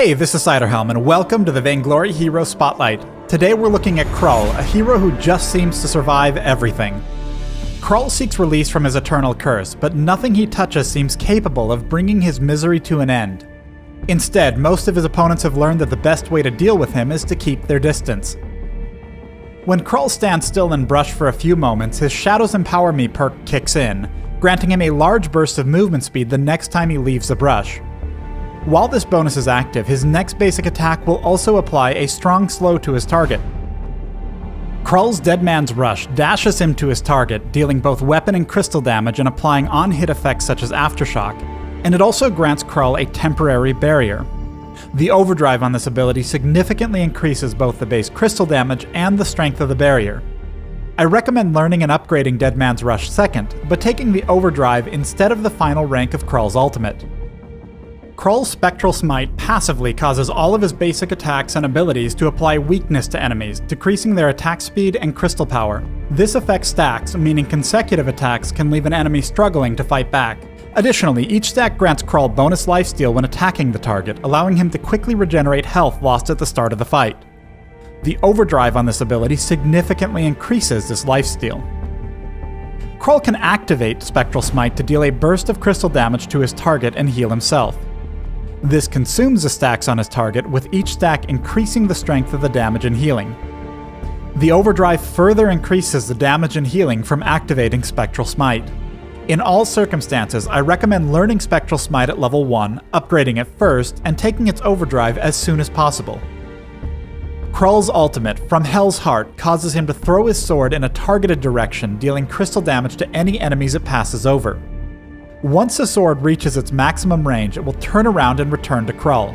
Hey, this is Ciderhelm, and welcome to the Vainglory Hero Spotlight. Today we're looking at Krull, a hero who just seems to survive everything. Krull seeks release from his eternal curse, but nothing he touches seems capable of bringing his misery to an end. Instead, most of his opponents have learned that the best way to deal with him is to keep their distance. When Krull stands still and brush for a few moments, his Shadows Empower Me perk kicks in, granting him a large burst of movement speed the next time he leaves the brush. While this bonus is active, his next basic attack will also apply a strong slow to his target. Krull's Dead Man's Rush dashes him to his target, dealing both weapon and crystal damage and applying on-hit effects such as Aftershock, and it also grants Krull a temporary barrier. The overdrive on this ability significantly increases both the base crystal damage and the strength of the barrier. I recommend learning and upgrading Dead Man's Rush second, but taking the overdrive instead of the final rank of Krull's ultimate. Krull's Spectral Smite passively causes all of his basic attacks and abilities to apply weakness to enemies, decreasing their attack speed and crystal power. This effect stacks, meaning consecutive attacks can leave an enemy struggling to fight back. Additionally, each stack grants Krull bonus lifesteal when attacking the target, allowing him to quickly regenerate health lost at the start of the fight. The overdrive on this ability significantly increases this lifesteal. Krull can activate Spectral Smite to deal a burst of crystal damage to his target and heal himself. This consumes the stacks on his target, with each stack increasing the strength of the damage and healing. The overdrive further increases the damage and healing from activating Spectral Smite. In all circumstances, I recommend learning Spectral Smite at level 1, upgrading it first, and taking its overdrive as soon as possible. Krull's ultimate, From Hell's Heart, causes him to throw his sword in a targeted direction, dealing crystal damage to any enemies it passes over. Once the sword reaches its maximum range, it will turn around and return to Krull.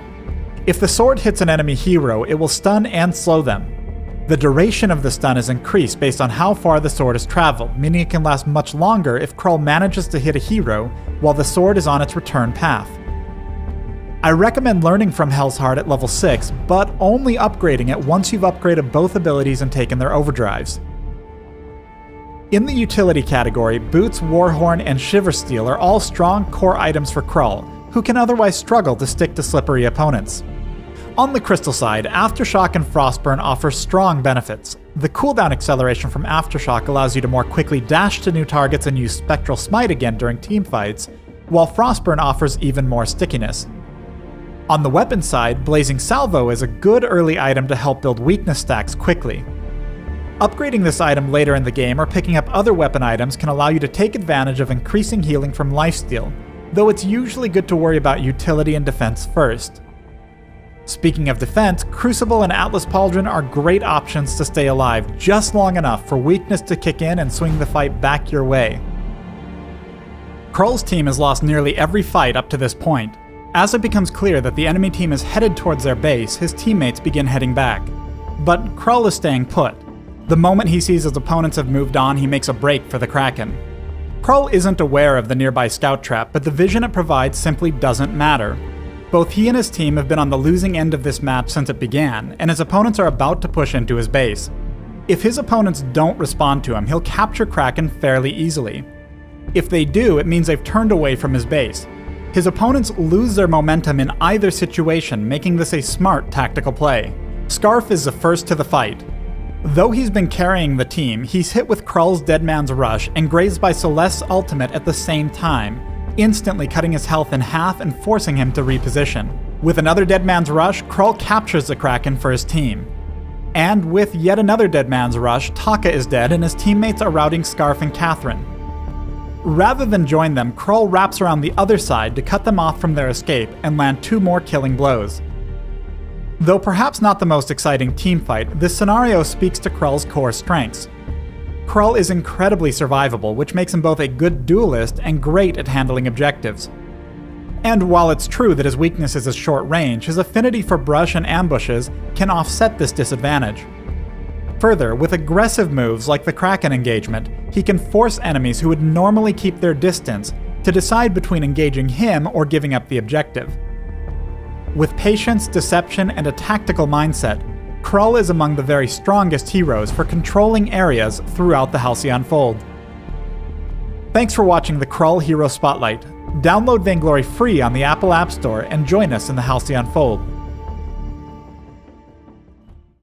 If the sword hits an enemy hero, it will stun and slow them. The duration of the stun is increased based on how far the sword has traveled, meaning it can last much longer if Krull manages to hit a hero while the sword is on its return path. I recommend learning From Hell's Heart at level 6, but only upgrading it once you've upgraded both abilities and taken their overdrives. In the utility category, Boots, Warhorn, and Shiversteel are all strong core items for Krull, who can otherwise struggle to stick to slippery opponents. On the crystal side, Aftershock and Frostburn offer strong benefits. The cooldown acceleration from Aftershock allows you to more quickly dash to new targets and use Spectral Smite again during teamfights, while Frostburn offers even more stickiness. On the weapon side, Blazing Salvo is a good early item to help build weakness stacks quickly. Upgrading this item later in the game or picking up other weapon items can allow you to take advantage of increasing healing from lifesteal, though it's usually good to worry about utility and defense first. Speaking of defense, Crucible and Atlas Pauldron are great options to stay alive just long enough for weakness to kick in and swing the fight back your way. Krull's team has lost nearly every fight up to this point. As it becomes clear that the enemy team is headed towards their base, his teammates begin heading back. But Krull is staying put. The moment he sees his opponents have moved on, he makes a break for the Kraken. Krull isn't aware of the nearby scout trap, but the vision it provides simply doesn't matter. Both he and his team have been on the losing end of this match since it began, and his opponents are about to push into his base. If his opponents don't respond to him, he'll capture Kraken fairly easily. If they do, it means they've turned away from his base. His opponents lose their momentum in either situation, making this a smart tactical play. Scarf is the first to the fight. Though he's been carrying the team, he's hit with Krull's Dead Man's Rush and grazed by Celeste's ultimate at the same time, instantly cutting his health in half and forcing him to reposition. With another Dead Man's Rush, Krull captures the Kraken for his team. And with yet another Dead Man's Rush, Taka is dead and his teammates are routing Scarf and Catherine. Rather than join them, Krull wraps around the other side to cut them off from their escape and land 2 more killing blows. Though perhaps not the most exciting teamfight, this scenario speaks to Krull's core strengths. Krull is incredibly survivable, which makes him both a good duelist and great at handling objectives. And while it's true that his weakness is his short range, his affinity for brush and ambushes can offset this disadvantage. Further, with aggressive moves like the Kraken engagement, he can force enemies who would normally keep their distance to decide between engaging him or giving up the objective. With patience, deception, and a tactical mindset, Krull is among the very strongest heroes for controlling areas throughout the Halcyon Fold. Thanks for watching the Krull Hero Spotlight. Download Vainglory free on the Apple App Store and join us in the Halcyon Fold.